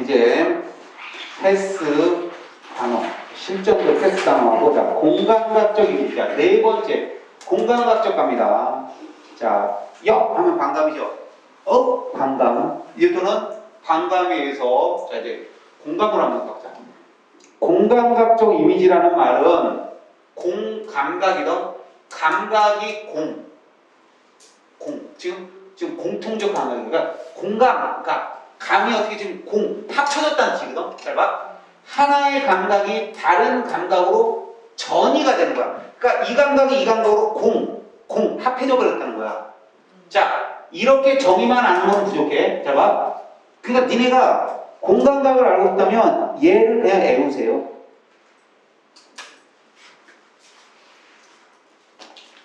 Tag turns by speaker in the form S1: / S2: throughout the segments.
S1: 이제 패스 단어, 실전도 패스 단어하고, 자, 공감각적 이미지. 자, 네 번째, 공감각적 갑니다. 자, 하면 반감이죠. 반감. 이것도는 반감에 의해서, 자, 이제 공감을 한번 갖자. 공감각적 이미지라는 말은 공감각이든 감각이 지금 공통적 감각이니까 공감각. 감이 어떻게 지금 합쳐졌다는 뜻이거든. 잘 봐. 하나의 감각이 다른 감각으로 전이가 되는 거야. 그러니까 이 감각이 이 감각으로 합해져 버렸다는 거야. 자, 이렇게 정의만 아는 건 부족해. 잘 봐. 그러니까 니네가 공감각을 알고 있다면 얘를 그냥 애우세요.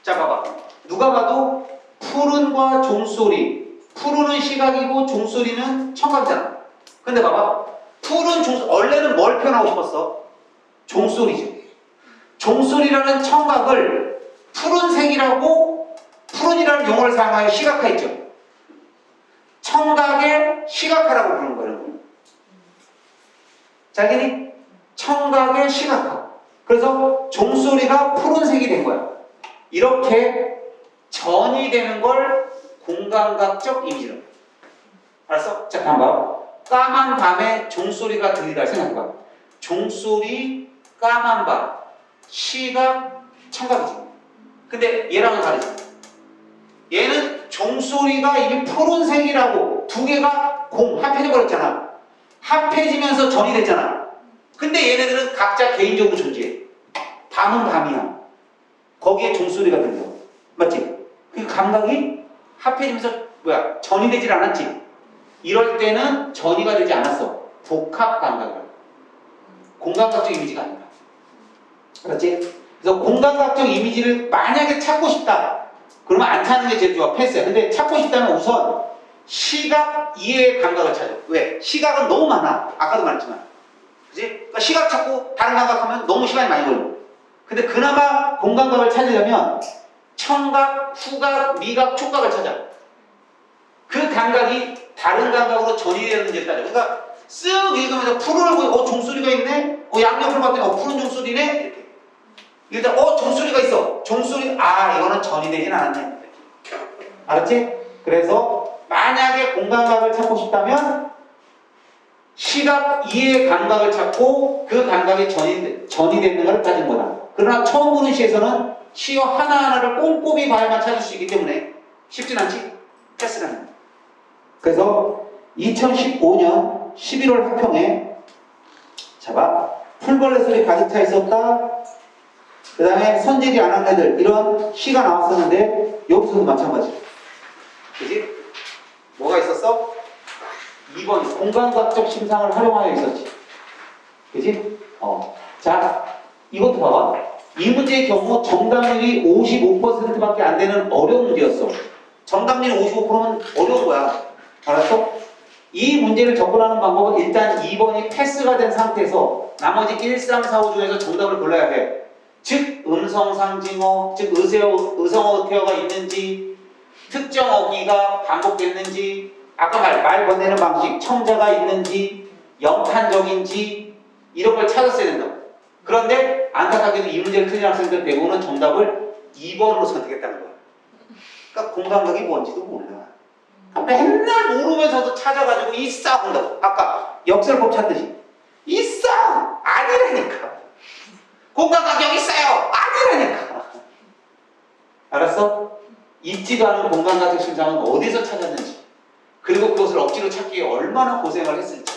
S1: 자, 봐봐. 누가 봐도 푸른과 종소리. 푸른은 시각이고 종소리는 청각이잖아. 근데 봐봐. 푸른 종소리, 원래는 뭘 표현하고 싶었어? 종소리지. 종소리라는 청각을 푸른색이라고 푸른이라는 용어를 사용하여 시각화했죠. 청각의 시각화라고 부르는 거예요. 자기니 청각의 시각화. 그래서 종소리가 푸른색이 된 거야. 이렇게 전이 되는 걸 공감각적 이미지로. 알았어? 자, 봐봐. 까만 밤에 종소리가 들리다 생각해봐. 종소리, 까만 밤, 시각, 청각이지. 근데 얘랑은 다르지. 얘는 종소리가 이미 푸른색이라고 두 개가 합해져 버렸잖아. 합해지면서 전이 됐잖아. 근데 얘네들은 각자 개인적으로 존재해. 밤은 밤이야. 거기에 종소리가 들려. 맞지? 그 감각이 합해지면서 전이 되질 않았지. 이럴 때는 전이가 되지 않았어. 복합 감각이라고. 공감각적 이미지가 아니라. 그렇지? 그래서 공감각적 이미지를 만약에 찾고 싶다. 그러면 안 찾는 게 제일 좋아. 패스야. 근데 찾고 싶다면 우선 시각 이해의 감각을 찾아. 왜? 시각은 너무 많아. 아까도 말했지만. 그치? 그러니까 시각 찾고 다른 감각하면 너무 시간이 많이 걸려. 근데 그나마 공감각을 찾으려면 청각, 후각, 미각, 촉각을 찾아. 그 감각이 다른 감각으로 전이 되는지를 따져. 그러니까 쓱 읽으면서 푸른을 보고 종소리가 있네? 양옆으로 봤더니 푸른 종소리네? 이렇게. 일단 종소리가 있어. 종소리, 이거는 전이 되진 않았네. 알았지? 그래서 만약에 공감각을 찾고 싶다면 시각 이해의 감각을 찾고 그 감각이 전이 되는 걸 따진 거다. 그러나 처음 보는 시에서는 시어 하나하나를 꼼꼼히 봐야만 찾을 수 있기 때문에 쉽진 않지? 패스라는 거야. 그래서 2015년 11월 학평에 잡아 풀벌레 소리 가득 차 있었다. 그 다음에 선제지 안 한 애들 이런 시가 나왔었는데 여기서도 마찬가지. 그지? 뭐가 있었어? 2번 공감각적 심상을 활용하여 있었지. 그지? 자, 이것도 봐봐. 이 문제의 경우 정답률이 55%밖에 안 되는 어려운 문제였어. 정답률이 55%면 어려운 거야. 알았어? 이 문제를 접근하는 방법은 일단 2번이 패스가 된 상태에서 나머지 1, 3, 4, 5 중에서 정답을 골라야 돼. 즉 음성상징어, 즉 의성어태어가 있는지, 특정 어기가 반복됐는지, 아까 말 건네는 방식, 청자가 있는지, 영탄적인지 이런 걸 찾았어야 된다. 그런데 안타깝게도 이 문제를 틀린 학생들 대부분은 정답을 2번으로 선택했다는 거야. 그러니까 공감각이 뭔지도 몰라. 맨날 모르면서도 찾아가지고 있어 본다고. 아까 역설법 찾듯이 있어! 아니라니까. 공감각 여기 있어요! 아니라니까. 알았어? 있지도 않은 공감각적 심상은 어디서 찾았는지, 그리고 그것을 억지로 찾기 위해 얼마나 고생을 했을지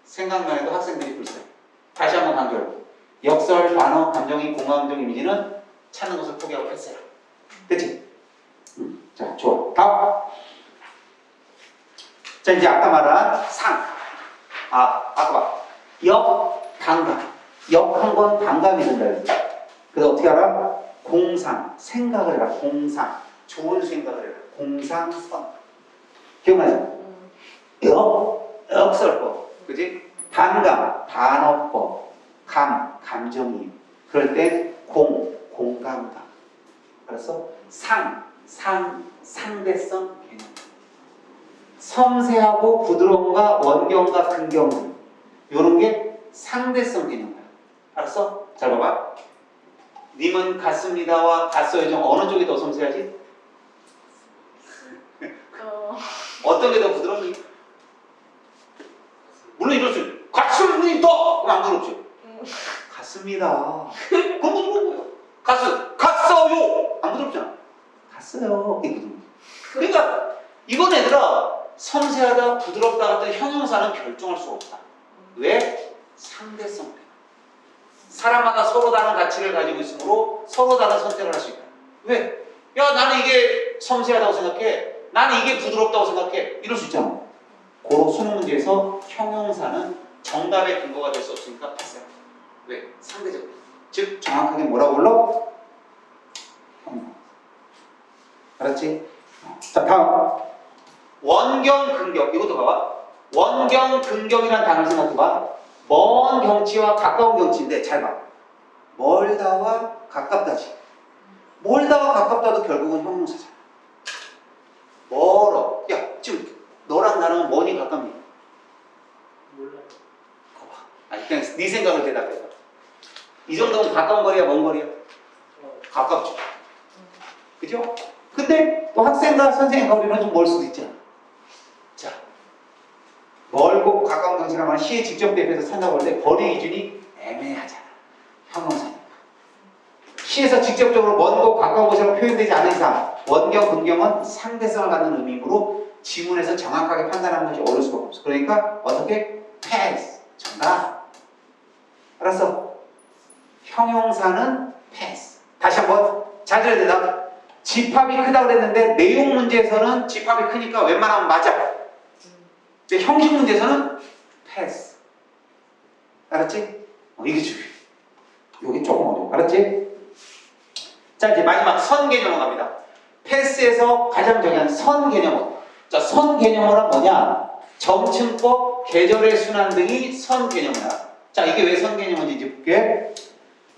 S1: 생각만 해도 학생들이 불쌍해. 다시 한번 강조해. 역설, 단어, 감정이, 공감적 이미지는 찾는 것을 포기하고 했어요. 됐지? 자, 좋아. 다음. 자, 이제 아까 말한 상. 아까 봐. 반감. 역한 건 반감이 된다. 그래서 어떻게 알아? 공상. 생각을 해라. 공상. 좋은 생각을 해라. 공상선. 기억나죠? 역설법. 그지? 반감. 반어법. 감정이입. 그럴 때 공감감. 알았어? 상대성 개념. 섬세하고 부드러움과 원경과 근경. 요런 게 상대성 개념이야. 알았어? 잘 봐봐. 님은 같습니다와 같어요 중 어느 쪽이 더 섬세하지? 어떤 게 더 부드럽니? 물론 이럴 수 있어. 같습니다! 그럼 안 부드럽죠? 같습니다. 그건 부드러운 거예요. 갔어요! 안 부드럽잖아. 갔어요. 이게 부드러운 거야. 그러니까 이건 얘들아 섬세하다, 부드럽다 같은 형용사는 결정할 수가 없다. 왜? 상대성 때문에. 사람마다 서로 다른 가치를 가지고 있으므로 서로 다른 선택을 할 수 있다. 왜? 야 나는 이게 섬세하다고 생각해. 나는 이게 부드럽다고 생각해. 이럴 수 있잖아. 고로 수능 문제에서 형용사는 정답의 근거가 될 수 없으니까 패스해. 왜? 상대적으로. 즉 정확하게 뭐라고 불러? 알았지? 자 다음 원경, 근경. 이것도 봐봐. 원경, 근경이라는 단어를 생각해봐. 먼 경치와 가까운 경치인데 잘 봐. 멀다와 가깝다지. 멀다와 가깝다도 결국은 형용사잖아. 멀어. 야 지금 너랑 나랑 머니 가깝니?
S2: 몰라요.
S1: 거봐. 아니 그냥 네 생각을 대답해봐. 이 정도면 가까운 거리야 먼 거리야? 가깝죠. 그죠? 근데 또 학생과 선생님 거리는 좀 멀 수도 있잖아. 자, 멀고 가까운 경치가 말 시에 직접 대표해서 산다고 할 때 거리 기준이 애매하잖아. 형용사니까. 시에서 직접적으로 먼고 가까운 곳이라고 표현되지 않은 이상 원경, 근경은 상대성을 갖는 의미이므로 지문에서 정확하게 판단하는 것이 어려울 수가 없어. 그러니까 어떻게? 패스. 정답. 알았어? 형용사는 패스. 다시 한번 잘 들어야 된다. 집합이 크다고 그랬는데 내용 문제에서는 집합이 크니까 웬만하면 맞아. 근데 형식 문제에서는 패스. 알았지? 이게 중요해. 이게 조금 어려워. 알았지? 자 이제 마지막 선 개념으로 갑니다. 패스에서 가장 중요한 선 개념어. 자, 선 개념어란 뭐냐? 정층법, 계절의 순환 등이 선 개념어야. 자, 이게 왜 선 개념어인지 볼게.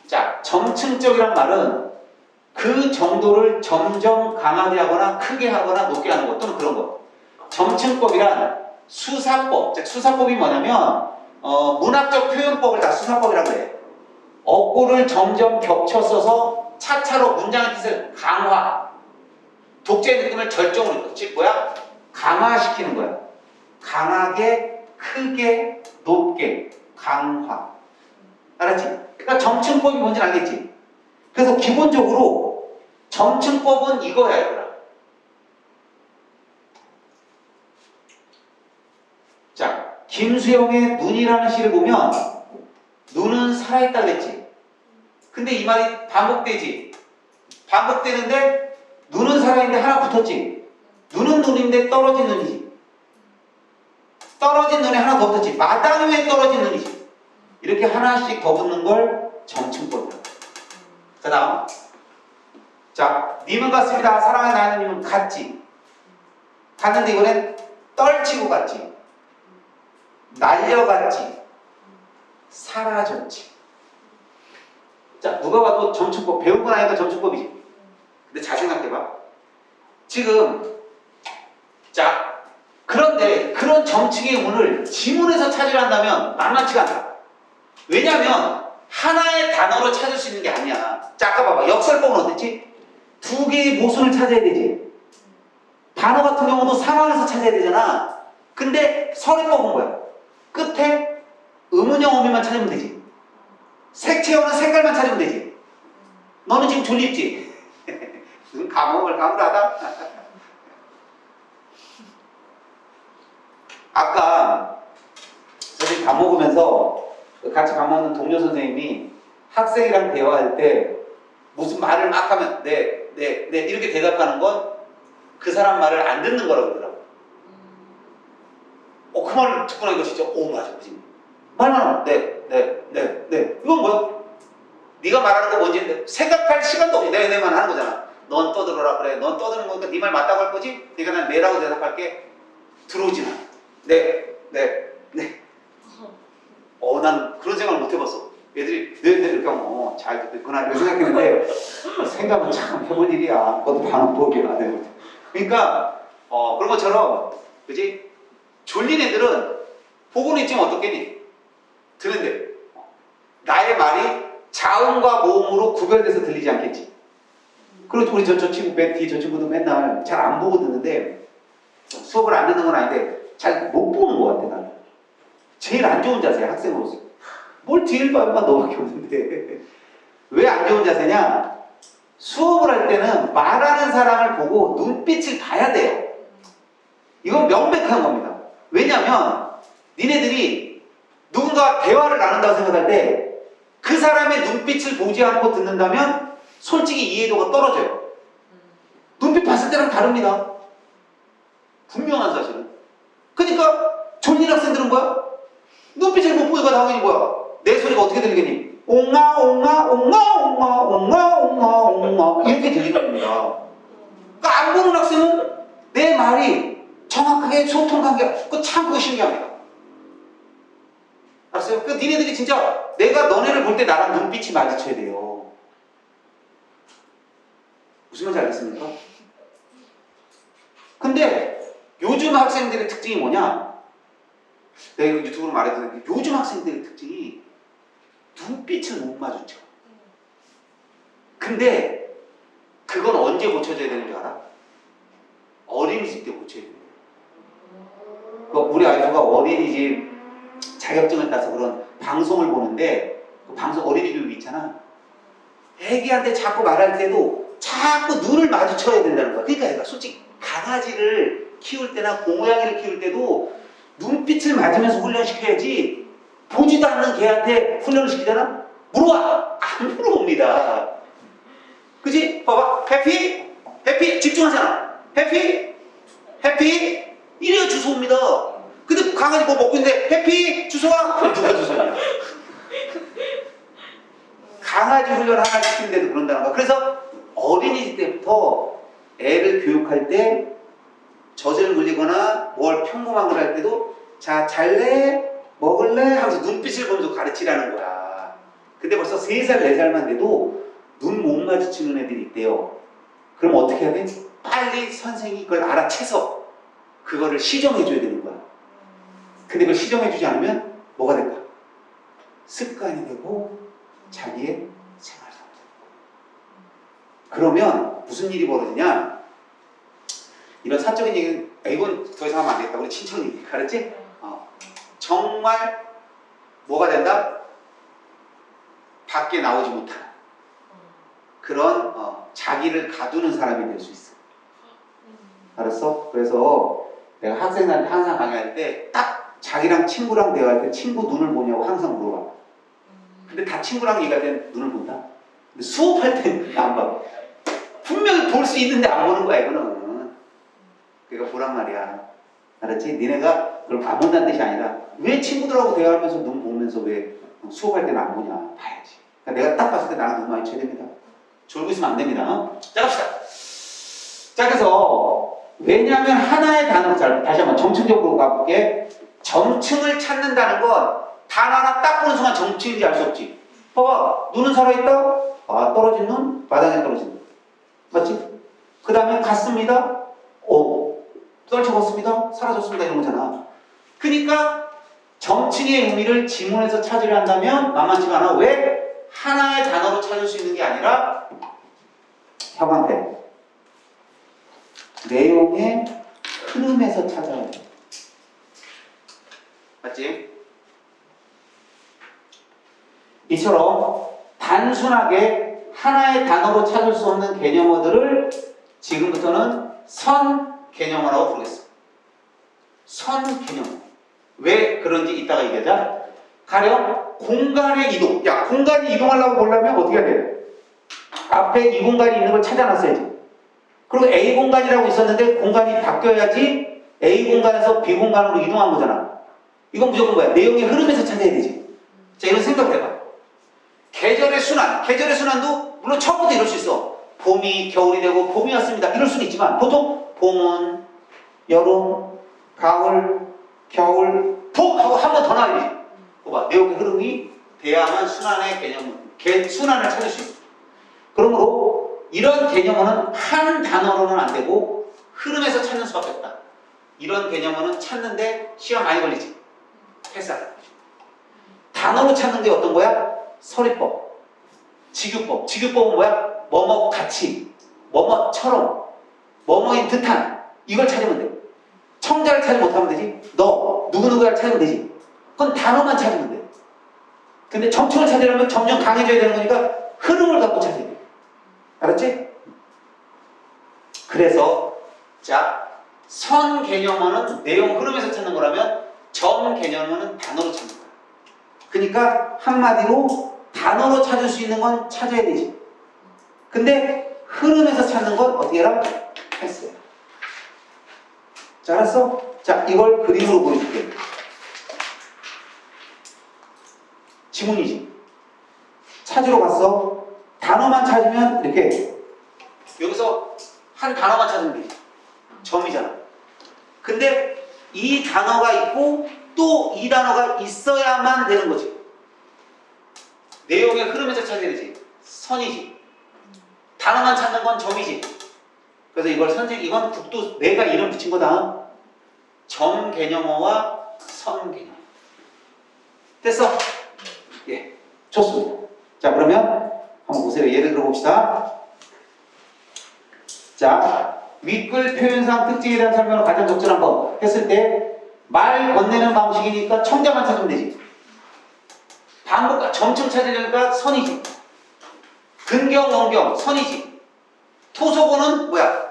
S1: 자, 정층적이란 말은 그 정도를 점점 강하게 하거나 크게 하거나 높게 하는 것 또는 그런 것. 정층법이란 수사법. 자, 수사법이 뭐냐면 문학적 표현법을 다 수사법이라고 해. 어구를 점점 겹쳐 써서 차차로 문장의 뜻을 강화. 독재의 느낌을 절정으로 입고. 즉 뭐야? 강화시키는 거야. 강하게, 크게, 높게, 강화. 알았지? 그러니까 정층법이 뭔지 알겠지? 그래서 기본적으로 정층법은 이거야, 얘들아. 자, 김수영의 눈이라는 시를 보면 눈은 살아있다 그랬지? 근데 이 말이 반복되지? 반복되는데 눈은 살아있는데 하나 붙었지? 눈은 눈인데 떨어진 눈이지? 떨어진 눈에 하나 더 붙었지? 마당 위에 떨어진 눈이지? 이렇게 하나씩 더 붙는 걸 정층법이라고. 그 다음 자, 님은 같습니다. 사랑의 나는 님은 같지? 갔는데 이번엔 떨치고 갔지? 날려갔지? 사라졌지? 자, 누가 봐도 정층법 배운 건 아니까 정층법이지. 근데 잘 생각해봐. 지금 자 그런데 그런 정층의 문을 지문에서 찾으려 한다면 만만치가 않다. 왜냐하면 하나의 단어로 찾을 수 있는 게 아니야. 자, 아까 봐봐. 역설법은 어땠지? 두 개의 모순을 찾아야 되지. 단어 같은 경우도 상황에서 찾아야 되잖아. 근데 서리법은 뭐야? 끝에 의문형 어미만 찾으면 되지. 색채어는 색깔만 찾으면 되지. 너는 지금 졸립지? 무슨 감옥을 가물하다? 아까 선생님 밥 먹으면서 같이 밥 먹는 동료 선생님이 학생이랑 대화할 때 무슨 말을 막 하면 네 이렇게 대답하는 건 그 사람 말을 안 듣는 거라고 그러더라고. 그 말을 듣고 나니까 진짜 맞아 그지? 말만 네 이건 뭐야? 네가 말하는 거 뭔지 생각할 시간도 없지. 네만 하는 거잖아. 넌 떠들어라 그래. 넌 떠드는 거니까 네 말 맞다고 할 거지? 그러니까 난 네라고 대답할게. 들어오지 마. 네. 난 그런 생각을 못 해봤어. 애들이 네 이렇게 하면 잘 듣고 있구나 이렇게 생각했는데 생각은 참 해본 일이야. 그것도 반응법이야. 그러니까 그런 것처럼 그지? 졸린 애들은 보고는 있지만 어떻겠니? 드는데 나의 말이 자음과 모음으로 구별돼서 들리지 않겠지. 그리고 우리 저 친구 베티 저 친구도 맨날 잘 안 보고 듣는데 수업을 안 듣는 건 아닌데 잘 못 보는 것 같아 나는. 제일 안 좋은 자세야 학생으로서. 뭘 뒤를 봐 인마 너밖에 없는데. 왜 안 좋은 자세냐? 수업을 할 때는 말하는 사람을 보고 눈빛을 봐야 돼요. 이건 명백한 겁니다. 왜냐면 니네들이 누군가 대화를 나눈다고 생각할 때 그 사람의 눈빛을 보지 않고 듣는다면 솔직히 이해도가 떨어져요. 눈빛 봤을 때랑 다릅니다. 분명한 사실은. 그러니까 졸린 학생들은 뭐야? 눈빛을 못 보니까 당연히 뭐야? 내 소리가 어떻게 들리겠니? 옹아 옹아 옹아 옹아 옹아 옹아 옹아 이렇게 들리는 겁니다. 그러니까 안 보는 학생은 내 말이 정확하게 소통 관계가 그거 참 그거 신기합니다. 알았어요? 그 니네들이 진짜 내가 너네를 볼 때 나랑 눈빛이 마주쳐야 돼요. 무슨 말인지 알겠습니까? 근데 요즘 학생들의 특징이 뭐냐? 내가 유튜브로 말해도 요즘 학생들의 특징이 눈빛을 못 마주쳐. 근데 그건 언제 고쳐져야 되는 줄 알아? 어린이집 때 고쳐야 돼요. 우리 아이가 어린이집 자격증을 따서 그런 방송을 보는데 그 방송 어린이집 있잖아. 애기한테 자꾸 말할 때도 자꾸 눈을 마주쳐야 된다는 거야. 그러니까 애가 솔직히 강아지를 키울 때나 고양이를 키울 때도 눈빛을 맞으면서 훈련시켜야지 보지도 않는 개한테 훈련을 시키잖아? 물어봐! 안 물어봅니다. 그치? 봐봐. 해피? 해피? 집중하잖아. 해피? 해피? 이래야 주소옵니다. 근데 강아지 뭐 먹고 있는데 해피? 주소와? 그럼 누가 주소냐? 강아지 훈련 하나 시키는데도 그런다는 거야. 그래서 어린이집 때부터 애를 교육할 때 젖을 물리거나 뭘 평범한 걸 할 때도 자 잘래? 먹을래? 하면서 눈빛을 보면서 가르치라는 거야. 근데 벌써 3살, 4살만 돼도 눈 못 마주치는 애들이 있대요. 그럼 어떻게 해야 돼? 빨리 선생님이 그걸 알아채서 그거를 시정해줘야 되는 거야. 근데 그걸 시정해주지 않으면 뭐가 될까? 습관이 되고 자기의 생활상태. 그러면 무슨 일이 벌어지냐? 이런 사적인 얘기는 이건 더 이상 하면 안 되겠다. 우리 친척 얘기 알았지? 정말 뭐가 된다? 밖에 나오지 못하는 그런 자기를 가두는 사람이 될 수 있어. 알았어? 그래서 내가 학생들한테 항상 강의할 때 딱 자기랑 친구랑 대화할 때 친구 눈을 보냐고 항상 물어봐. 근데 다 친구랑 얘기할 때 눈을 본다? 근데 수업할 때는 안 봐. 분명히 볼 수 있는데 안 보는 거야 이거는. 그러니까 보란 말이야. 알았지? 니네가 그걸 안 본다는 뜻이 아니라 왜 친구들하고 대화하면서 눈 보면서 왜 수업할 때는 안 보냐 봐야지. 그러니까 내가 딱 봤을 때 나랑 눈 마주쳐야 됩니다. 졸고 있으면 안 됩니다. 자 갑시다. 자 그래서 왜냐하면 하나의 단어, 다시 한번 점층적으로 가볼게. 점층을 찾는다는 건 단어 하나 딱 보는 순간 점층인지 알 수 없지. 봐봐, 눈은 살아있다. 아, 떨어진 눈, 바닥에 떨어진 눈. 맞지? 그 다음에 갔습니다. 떨쳐봤습니다. 사라졌습니다. 이런 거잖아. 그러니까 점층의 의미를 지문에서 찾으려 한다면 만만치가 않아. 왜? 하나의 단어로 찾을 수 있는 게 아니라 형한테 내용의 흐름에서 찾아야 돼. 맞지? 이처럼 단순하게 하나의 단어로 찾을 수 없는 개념어들을 지금부터는 선 개념어라고 부르겠습니다. 선 개념어. 왜 그런지 이따가 얘기하자. 가령 공간의 이동. 야, 공간이 이동하려고 보려면 어떻게 해야 돼? 앞에 이 공간이 있는 걸 찾아놨어야지. 그리고 A 공간이라고 있었는데 공간이 바뀌어야지 A 공간에서 B 공간으로 이동한 거잖아. 이건 무조건 뭐야? 내용의 흐름에서 찾아야 되지. 자, 이런 생각해봐. 계절의 순환. 계절의 순환도 물론 처음부터 이럴 수 있어. 봄이 겨울이 되고 봄이 왔습니다. 이럴 수는 있지만 보통 봄은 여름, 가을, 겨울, 봄 하고 한 번 더 나와야지. 봐봐. 내용의 흐름이 돼야만 순환의 순환을 찾을 수 있어. 그러므로 이런 개념어는 한 단어로는 안 되고 흐름에서 찾는 수밖에 없다. 이런 개념어는 찾는데 시간 많이 걸리지. 패스하다. 단어로 찾는 게 어떤 거야? 서리법, 직유법. 직유법은 뭐야? 뭐뭐 같이, 뭐뭐처럼, 뭐뭐인 듯한, 이걸 찾으면 돼. 청자를 찾지 못하면 되지. 너, 누구누구를 찾으면 되지. 그건 단어만 찾으면 돼. 근데 정청을 찾으려면 점점 강해져야 되는 거니까 흐름을 갖고 찾아야 돼. 알았지? 그래서 자, 선 개념어는 내용 흐름에서 찾는 거라면 점 개념어는 단어로 찾는 거야. 그러니까 한마디로 단어로 찾을 수 있는 건 찾아야 되지. 근데 흐름에서 찾는 건 어떻게 해라? 패스야. 자, 알았어? 자, 이걸 그림으로 보여줄게. 지문이지. 찾으러 갔어. 단어만 찾으면 이렇게 여기서 한 단어만 찾으면 돼. 점이잖아. 근데 이 단어가 있고 또 이 단어가 있어야만 되는 거지. 내용의 흐름에서 찾아야 되지. 선이지. 단어만 찾는 건 점이지. 그래서 이걸 이건 국도 내가 이름 붙인 거다. 점 개념어와 선 개념어. 됐어? 예. 좋습니다. 자, 그러면 한번 보세요. 예를 들어 봅시다. 자, 윗글 표현상 특징에 대한 설명을 가장 적절한 법 했을 때 말 건네는 방식이니까 청자만 찾으면 되지. 반복, 점층 찾으려니까 선이지. 근경, 원경, 선이지. 토속어는 뭐야?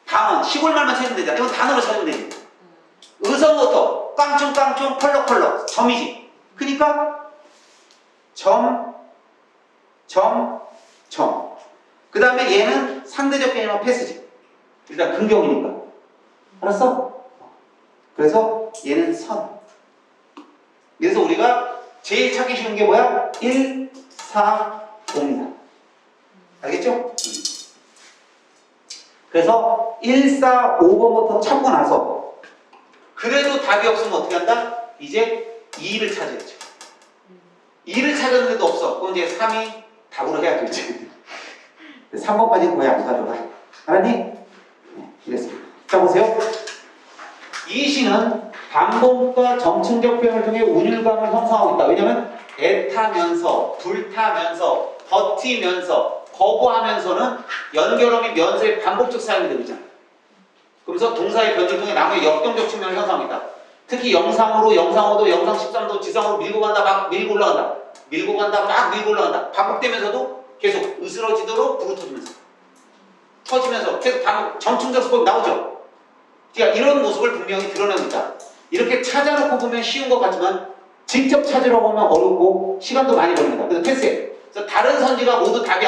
S1: 방언, 시골말만 찾으면 되잖아. 이건 단어로 찾으면 되지. 의성어도 깡충깡충 펄럭펄럭 점이지. 그러니까 점. 그 다음에 얘는 상대적 개념은 패스지. 일단 근경이니까. 알았어? 그래서 얘는 선. 그래서 우리가 제일 찾기 쉬운 게 뭐야? 1, 4, 5입니다. 알겠죠? 그래서 1, 4, 5번부터 찾고 나서 그래도 답이 없으면 어떻게 한다? 이제 2를 찾아야죠. 2를 찾았는데도 없어. 그럼 이제 3이 답으로 해야 되지. 3번까지는 거의 안 가져가. 알았니? 네, 이랬습니다. 자, 보세요. 이 시는 반복과 점층적 표현을 통해 운율감을 형성하고 있다. 왜냐하면 애타면서, 불타면서, 버티면서, 거부하면서는 연결어미 면서의 반복적 사용이 되고 있잖아. 그러면서 동사의 변주를 통해 나무의 역동적 측면을 형성하고 있다. 특히 영상으로, 영상5도, 영상 13도, 지상으로 밀고 간다, 막 밀고 올라간다. 밀고 간다, 막 밀고 올라간다. 반복되면서도 계속 으스러지도록 부르터지면서. 터지면서 계속 반복, 점층적 수법이 나오죠. 그러니까 이런 모습을 분명히 드러내고 있다. 이렇게 찾아놓고 보면 쉬운 것 같지만 직접 찾으려고 하면 어렵고 시간도 많이 걸립니다. 그래서 패스해. 그래서 다른 선지가 모두 답이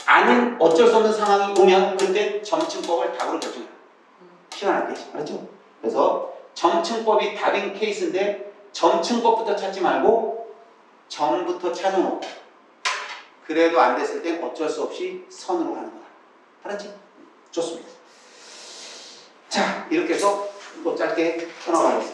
S1: 아닌 어쩔 수 없는 상황이 오면 그때 점층법을 답으로 결정해요. 시간 안 되지. 알았죠? 그래서 점층법이 답인 케이스인데 점층법부터 찾지 말고 점부터 찾아놓고 그래도 안 됐을 땐 어쩔 수 없이 선으로 가는 거다. 알았지? 좋습니다. 자, 이렇게 해서 또 짧게 끊어가겠습니다.